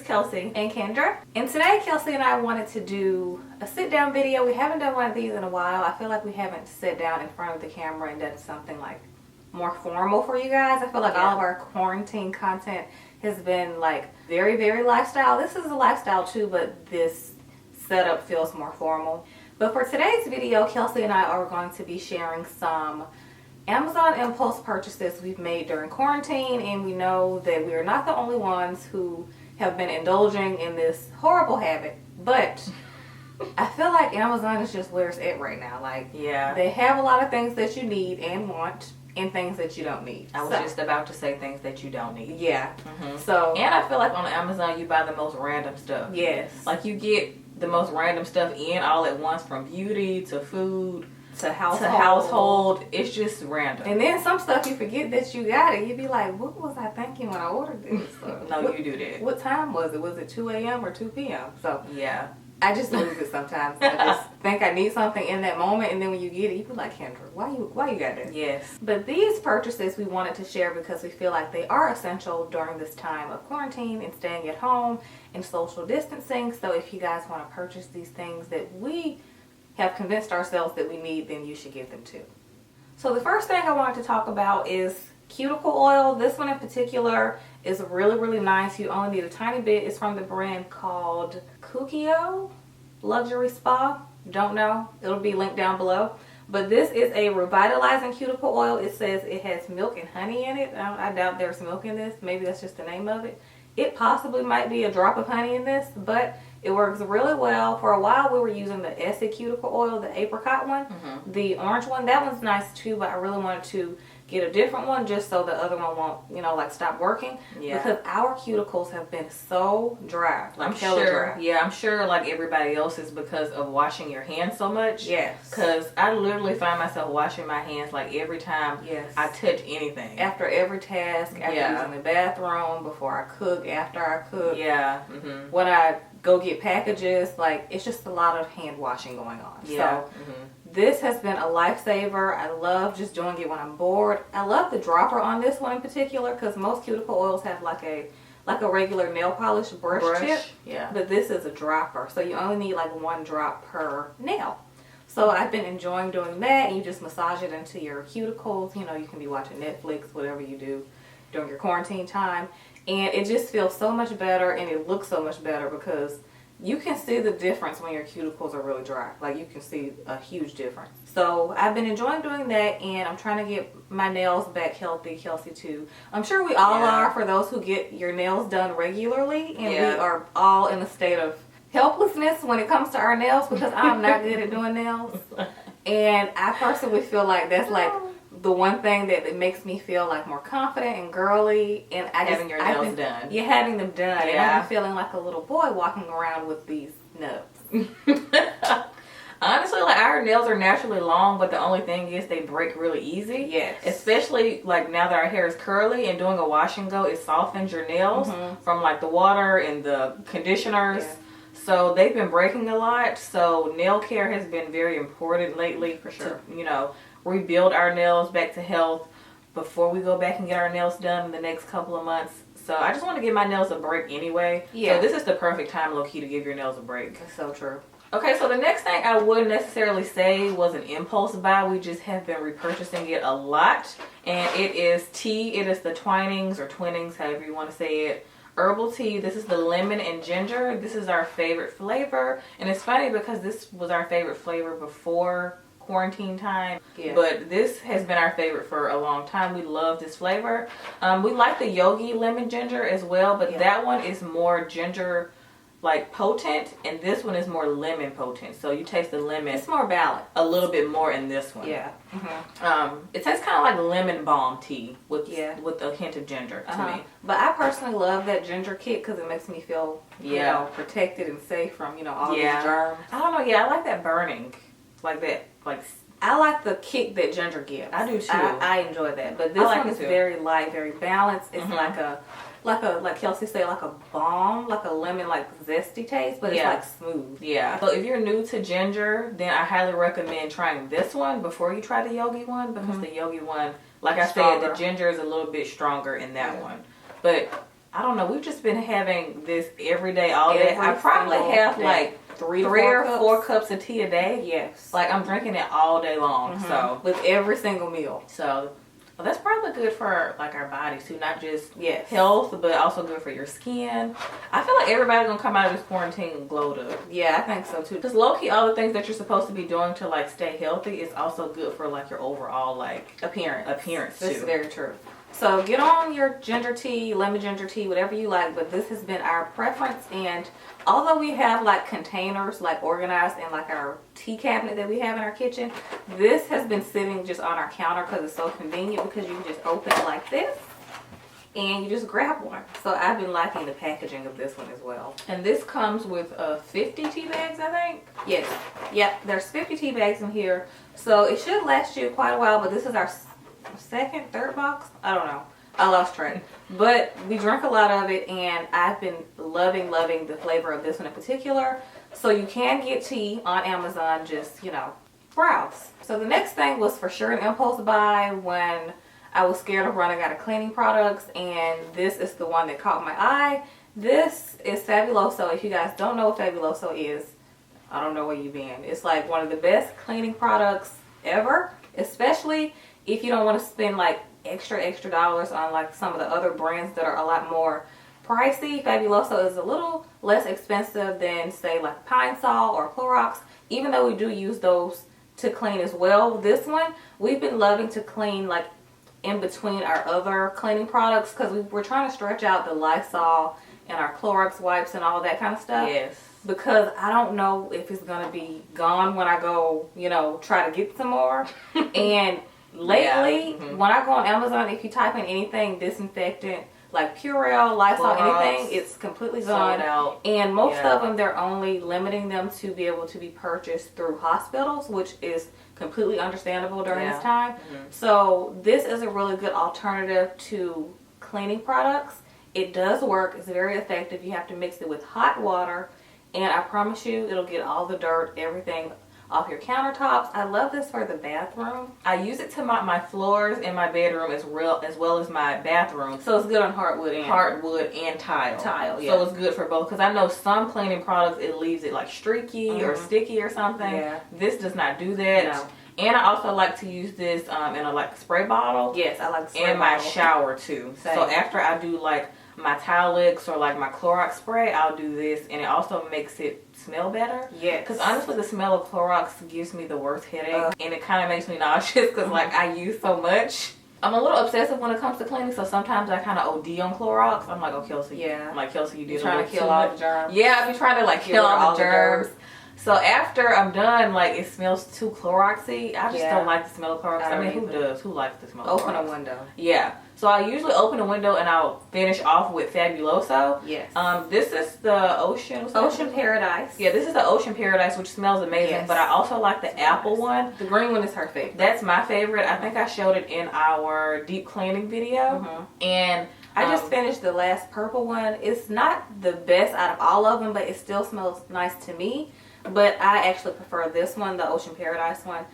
Kelsey and Kendra, and today Kelsey and I wanted to do a sit down video. We haven't done one of these in a while. I feel like we haven't sat down in front of the camera and done something like more formal for you guys. I feel like all of our quarantine content has been like very lifestyle. This is a lifestyle too, but this setup feels more formal. But for today's video, Kelsey and I are going to be sharing some Amazon impulse purchases we've made during quarantine, and we know that we are not the only ones who have been indulging in this horrible habit, but I feel like Amazon is just where it's at right now. Like, they have a lot of things that you need and want, and things that you don't need. I was just about to say things that you don't need. Yeah. So, and I feel like on Amazon you buy the most random stuff. Yes. Like you get the most random stuff in all at once, from beauty to food to household. It's just random. And then some stuff you forget that you got it. You'd be like, what was I thinking when I ordered this? You do that. What time was it? Was it 2 a.m. or 2 p.m.? So yeah, I just lose it sometimes. I just think I need something in that moment, and then when you get it, you be like, Kendra, why you got that? Yes. But these purchases we wanted to share because we feel like they are essential during this time of quarantine and staying at home and social distancing. So if you guys want to purchase these things that we have convinced ourselves that we need, then you should get them too. So the first thing I wanted to talk about is cuticle oil. This one in particular is really nice. You only need a tiny bit. It's from the brand called Cuccio Luxury Spa. Don't know. It'll be linked down below. But this is a revitalizing cuticle oil. It says it has milk and honey in it. I doubt there's milk in this. Maybe that's just the name of it. It possibly might be a drop of honey in this, but it works really well. For a while we were using the Essie cuticle oil, the apricot one. The orange one, that one's nice too, but I really wanted to get a different one just so the other one won't, like stop working. Yeah. Because our cuticles have been so dry. Like hella dry. Yeah, I'm sure like everybody else is because of washing your hands so much. Yes. Because I literally find myself washing my hands like every time I touch anything. After every task, after using the bathroom, before I cook, after I cook. Yeah. When I go get packages, like it's just a lot of hand washing going on. Yeah. So this has been a lifesaver. I love just doing it when I'm bored. I love the dropper on this one in particular because most cuticle oils have like a regular nail polish brush tip. Yeah. But this is a dropper, so you only need like one drop per nail. So I've been enjoying doing that, and you just massage it into your cuticles. You know, you can be watching Netflix, whatever you do during your quarantine time. And it just feels so much better, and it looks so much better because you can see the difference when your cuticles are really dry. Like, you can see a huge difference. So I've been enjoying doing that, and I'm trying to get my nails back healthy. Kelsey too. I'm sure we all are, for those who get your nails done regularly, and we are all in a state of helplessness when it comes to our nails because I'm not good at doing nails. And I personally feel like that's like the one thing that makes me feel like more confident and girly, and having your nails done. Yeah, having them done. And I've been feeling like a little boy walking around with these nubs. Honestly, like our nails are naturally long, but the only thing is they break really easy. Yes. Especially like now that our hair is curly, and doing a wash and go, it softens your nails from like the water and the conditioners. Yeah. So they've been breaking a lot. So nail care has been very important lately. For sure. To, rebuild our nails back to health before we go back and get our nails done in the next couple of months. So I just want to give my nails a break anyway. Yeah. So this is the perfect time, low-key, to give your nails a break. That's so true. Okay, so the next thing I wouldn't necessarily say was an impulse buy. We just have been repurchasing it a lot. And it is tea. It is the Twinings or Twinings, however you want to say it. Herbal tea. This is the lemon and ginger. This is our favorite flavor. And it's funny because this was our favorite flavor before quarantine time, but this has been our favorite for a long time. We love this flavor. We like the Yogi lemon ginger as well, but that one is more ginger like potent, and this one is more lemon potent. So you taste the lemon. It's more balanced. A little bit more in this one. Yeah. It tastes kind of like lemon balm tea with a hint of ginger to me. But I personally love that ginger kick because it makes me feel protected and safe from all these germs. I don't know. Yeah, I like that burning, like that, like I like the kick that ginger gives. I do too. I enjoy that. But this one is very light, very balanced. It's like Kelsey said, like a balm, like a lemon, like zesty taste, but it's like smooth. Yeah. So if you're new to ginger, then I highly recommend trying this one before you try the yogi one, because the yogi one, like I said, the ginger is a little bit stronger in that one. But I don't know, we've just been having this every day, all day. I probably have like three or four cups of tea a day. Yes. Like I'm drinking it all day long. So with every single meal. So well, that's probably good for like our bodies too, not just health, but also good for your skin. I feel like everybody's gonna come out of this quarantine glowed up. Yeah, I think so too. Because low key, all the things that you're supposed to be doing to like stay healthy is also good for like your overall like appearance too. This is very true. So get on your ginger tea, lemon ginger tea, whatever you like, but this has been our preference. And although we have like containers like organized in like our tea cabinet that we have in our kitchen, this has been sitting just on our counter because it's so convenient, because you can just open it like this and you just grab one. So I've been liking the packaging of this one as well. And this comes with 50 tea bags, I think. Yes. Yep, there's 50 tea bags in here. So it should last you quite a while, but this is our third box. I don't know. I lost track. But we drink a lot of it, and I've been loving the flavor of this one in particular. So you can get tea on Amazon, just, browse. So the next thing was for sure an impulse buy when I was scared of running out of cleaning products, and this is the one that caught my eye. This is Fabuloso. If you guys don't know what Fabuloso is, I don't know where you've been. It's like one of the best cleaning products ever, especially if you don't want to spend like extra dollars on like some of the other brands that are a lot more pricey. Fabuloso is a little less expensive than say like Pine Sol or Clorox, even though we do use those to clean as well. This one we've been loving to clean like in between our other cleaning products, because we're trying to stretch out the Lysol and our Clorox wipes and all that kind of stuff. Yes. Because I don't know if it's going to be gone when I go, try to get some more. And lately, when I go on Amazon, if you type in anything disinfectant, like Purell, Lysol, anything, it's completely gone. Out. And most of them, they're only limiting them to be able to be purchased through hospitals, which is completely understandable during this time. So this is a really good alternative to cleaning products. It does work. It's very effective. You have to mix it with hot water, and I promise you it'll get all the dirt, everything off your countertops. I love this for the bathroom. I use it to mop my floors in my bedroom as well as my bathroom. So it's good on hardwood and tile. So it's good for both, because I know some cleaning products it leaves it like streaky or sticky or something. Yeah. This does not do that. No. And I also like to use this in a like spray bottle. Yes, I like the spray bottle. In my shower too. Same. So after I do like my Tile-X or like my Clorox spray, I'll do this, and it also makes it smell better. Yes. Because honestly, the smell of Clorox gives me the worst headache, and it kind of makes me nauseous because like I use so much. I'm a little obsessive when it comes to cleaning, so sometimes I kind of OD on Clorox. I'm like, oh, Kelsey. Yeah. I'm like, Kelsey, you did trying to kill all the germs. Yeah, I've been trying to like kill all the germs. So after I'm done, like it smells too Cloroxy. I just don't like the smell of Clorox. I mean, who does? Who likes the smell of Clorox? Open a window. Yeah. So I usually open a window and I'll finish off with Fabuloso. Yes. This is the Ocean Paradise. Yeah, this is the Ocean Paradise, which smells amazing. Yes. But I also like the apple one. The green one is her favorite. That's my favorite. I think I showed it in our deep cleaning video. And I just finished the last purple one. It's not the best out of all of them, but it still smells nice to me. But I actually prefer this one, the Ocean Paradise one.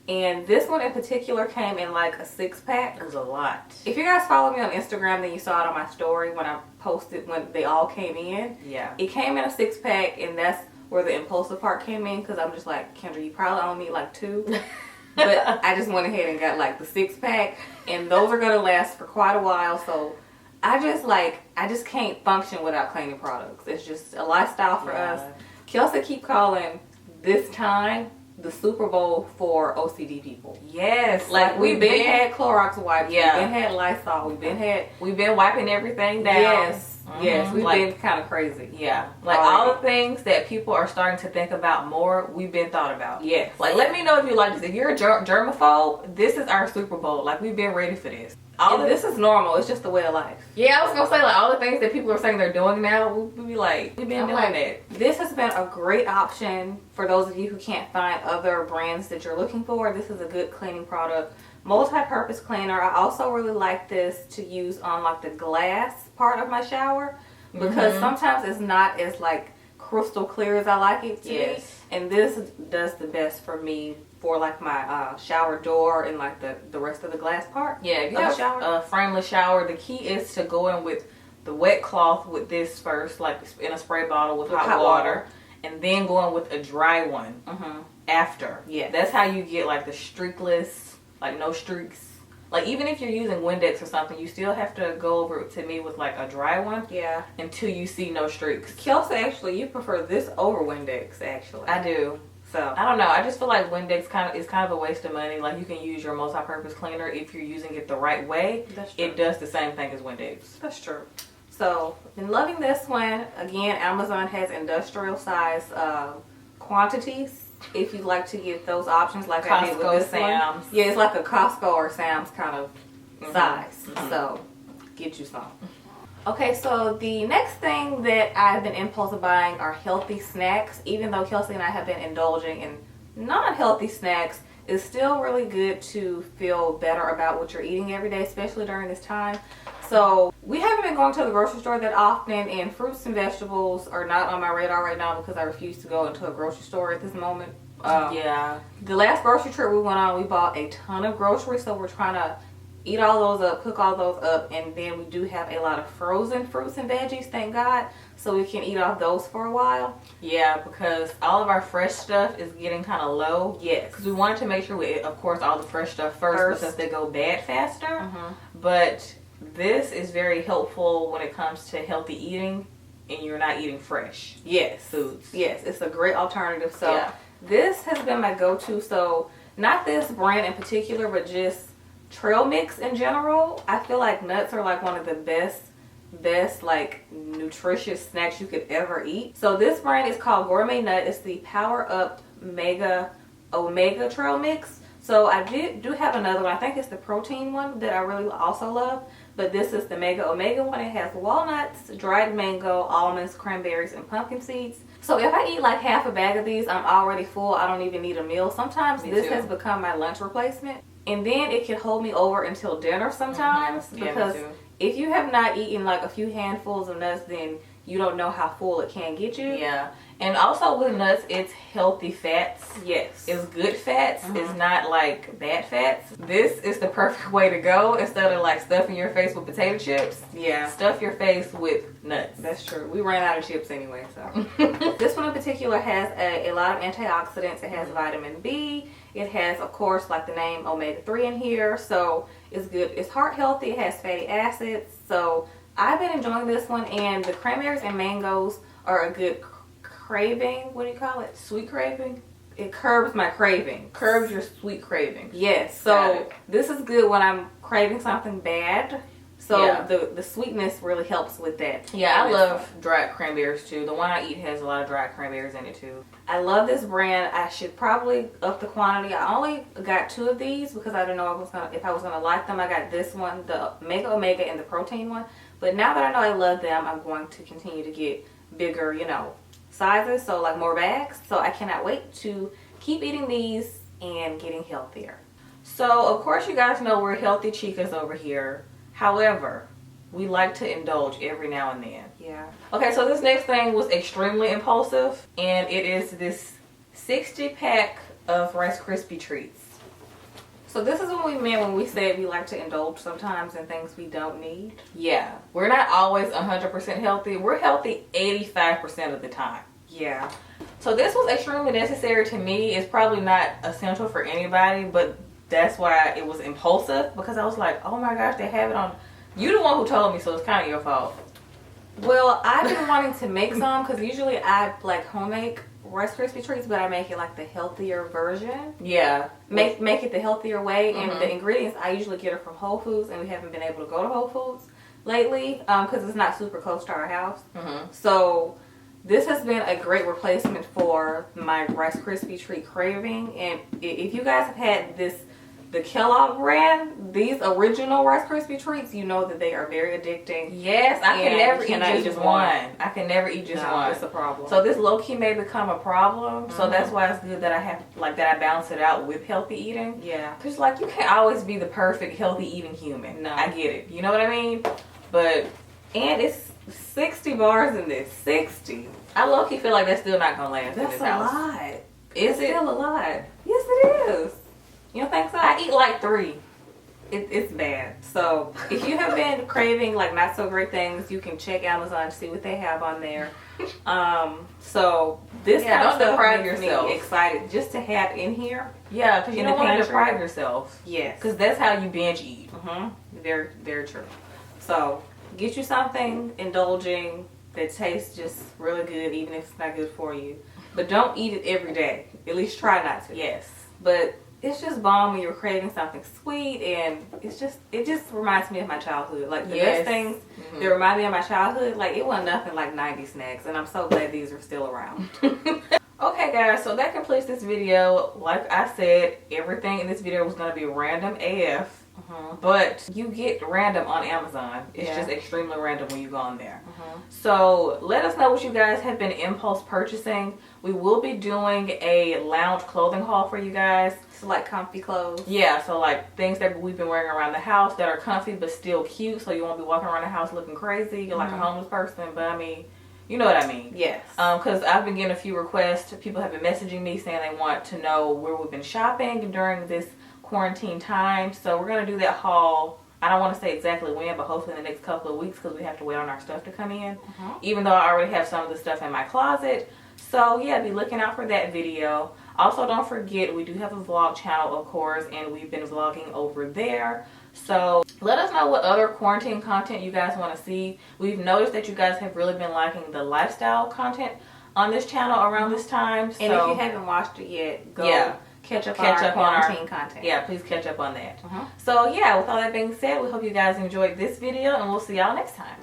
And this one in particular came in like a 6-pack. It was a lot. If you guys follow me on Instagram, then you saw it on my story when I posted when they all came in. Yeah. It came in a 6-pack, and that's where the impulsive part came in, because I'm just like, Kendra, you probably only need like 2. But I just went ahead and got like the 6-pack, and those are going to last for quite a while. So I just can't function without cleaning products. It's just a lifestyle for us. Kelsey keep calling this time the Super Bowl for OCD people. Yes. Like we've been had Clorox wipes. Yeah. We've been had Lysol. We've been wiping everything down. Yes. Yes, we've been kind of crazy. Yeah. Like all the things that people are starting to think about more, we've been thought about. Yes. Like, let me know if you like this. If you're a germaphobe, this is our Super Bowl. Like, we've been ready for this. This is normal. It's just the way of life. Yeah, I was gonna say, like, all the things that people are saying they're doing now, we'll be like, we've been doing that. This has been a great option for those of you who can't find other brands that you're looking for. This is a good cleaning product. Multi-purpose cleaner. I also really like this to use on like the glass part of my shower, because sometimes it's not as like crystal clear as I like it to be. And this does the best for me for like my shower door and like the rest of the glass part. Yeah, if you have a frameless shower, the key is to go in with the wet cloth with this first, like in a spray bottle with hot water, and then go in with a dry one after. Yeah, that's how you get like the streakless, like no streaks. Like, even if you're using Windex or something, you still have to go over to me with like a dry one. Yeah. Until you see no streaks. Kelsey, actually, you prefer this over Windex, actually. I do. So, I don't know. I just feel like Windex is kind of a waste of money. Like, you can use your multi-purpose cleaner if you're using it the right way. That's true. It does the same thing as Windex. That's true. So, been loving this one. Again, Amazon has industrial size quantities. If you'd like to get those options, like Costco, I did with this Sam's. one. Yeah, it's like a Costco or Sam's kind of size. So, get you some. Okay, so the next thing that I've been impulsive buying are healthy snacks. Even though Kelsey and I have been indulging in non-healthy snacks, it's still really good to feel better about what you're eating every day, especially during this time. So we haven't been going to the grocery store that often, and fruits and vegetables are not on my radar right now because I refuse to go into a grocery store at this moment. The last grocery trip we went on, we bought a ton of groceries, so we're trying to eat all those up, cook all those up, and then we do have a lot of frozen fruits and veggies, thank God, so we can eat off those for a while. Yeah, because all of our fresh stuff is getting kind of low. Yes. Because we wanted to make sure we ate, of course, all the fresh stuff first because they go bad faster. But this is very helpful when it comes to healthy eating and you're not eating fresh foods. Yes, it's a great alternative. So this has been my go-to. So not this brand in particular, but just trail mix in general. I feel like nuts are like one of the best like nutritious snacks you could ever eat. So this brand is called Gourmet Nut. It's the Power Up Mega Omega Trail Mix. So I do have another one. I think it's the protein one that I really also love. But this is the Mega Omega one. It has walnuts, dried mango, almonds, cranberries, and pumpkin seeds. So if I eat like half a bag of these, I'm already full. I don't even need a meal. Sometimes this has become my lunch replacement. And then it can hold me over until dinner sometimes. Because if you have not eaten like a few handfuls of nuts, then you don't know how full it can get you. Yeah. And also with nuts, it's healthy fats. Yes. It's good fats. It's not like bad fats. This is the perfect way to go. Instead of like stuffing your face with potato chips. Yeah. Stuff your face with nuts. That's true. We ran out of chips anyway, so. This one in particular has a lot of antioxidants. It has vitamin B. It has, of course, like the name, omega-3 in here. So it's good. It's heart healthy. It has fatty acids. So I've been enjoying this one. And the cranberries and mangoes are a good craving. What do you call it? Sweet craving? It curbs my craving. Curbs your sweet craving. Yes. So this is good when I'm craving something bad. So the sweetness really helps with that. Yeah, I love dried cranberries too. The one I eat has a lot of dried cranberries in it too. I love this brand. I should probably up the quantity. I only got 2 of these because I didn't know if I was gonna like them. I got this one, the Mega Omega, and the protein one. But now that I know I love them, I'm going to continue to get bigger, sizes, so like more bags. So I cannot wait to keep eating these and getting healthier. So of course you guys know we're healthy chicas over here. However, we like to indulge every now and then. Yeah. Okay, so this next thing was extremely impulsive, and it is this 60-pack of Rice Krispie treats. So this is what we meant when we said we like to indulge sometimes in things we don't need. Yeah. We're not always 100% healthy. We're healthy 85% of the time. Yeah. So this was extremely necessary to me. It's probably not essential for anybody, but that's why it was impulsive, because I was like, oh my gosh, they have it on. You the one who told me, so it's kind of your fault. Well, I've been wanting to make some because usually I like homemade Rice Krispie treats, but I make it like the healthier version. Yeah. Make it the healthier way, and the ingredients I usually get are from Whole Foods, and we haven't been able to go to Whole Foods. lately because it's not super close to our house. So this has been a great replacement for my Rice Krispie treat craving. And if you guys have had the Kellogg brand, these original Rice Krispie treats, you know that they are very addicting. Yes, I can never eat just one. I can never eat just one. It's a problem. So this low key may become a problem. So that's why it's good that I have that I balance it out with healthy eating. Yeah. Cause like you can't always be the perfect healthy eating human. No, I get it. You know what I mean? But and it's 60 bars in this. 60. I low key feel like that's still not gonna last in That's this a house. lot. Is it? Still a lot. Yes, it is. You don't think so? I eat like 3. It's bad. So if you have been craving like not so great things, you can check Amazon to see what they have on there. So this kind of stuff makes me excited just to have in here. Yeah, because you don't want to deprive yourself. Yes, because that's how you binge eat. Very, very true. So get you something indulging that tastes just really good, even if it's not good for you. But don't eat it every day. At least try not to. Yes. But it's just bomb when you're craving something sweet, and it just reminds me of my childhood. Like the best things that remind me of my childhood, like it wasn't nothing like 90 snacks, and I'm so glad these are still around. Okay guys, so that completes this video. Like I said, everything in this video was going to be random AF. But you get random on Amazon. It's just extremely random when you go on there. So let us know what you guys have been impulse purchasing. We will be doing a lounge clothing haul for you guys. So like comfy clothes. Yeah, so like things that we've been wearing around the house that are comfy but still cute, so you won't be walking around the house looking crazy. You're like a homeless person, but I mean, you know what I mean. Yes. Because I've been getting a few requests. People have been messaging me saying they want to know where we've been shopping during this quarantine time. So we're going to do that haul. I don't want to say exactly when, but hopefully in the next couple of weeks because we have to wait on our stuff to come in. Even though I already have some of the stuff in my closet. So yeah, be looking out for that video. Also, don't forget, we do have a vlog channel, of course, and we've been vlogging over there. So let us know what other quarantine content you guys want to see. We've noticed that you guys have really been liking the lifestyle content on this channel around this time. So, and if you haven't watched it yet, go catch up on our quarantine content. Yeah, please catch up on that. So yeah, with all that being said, we hope you guys enjoyed this video, and we'll see y'all next time.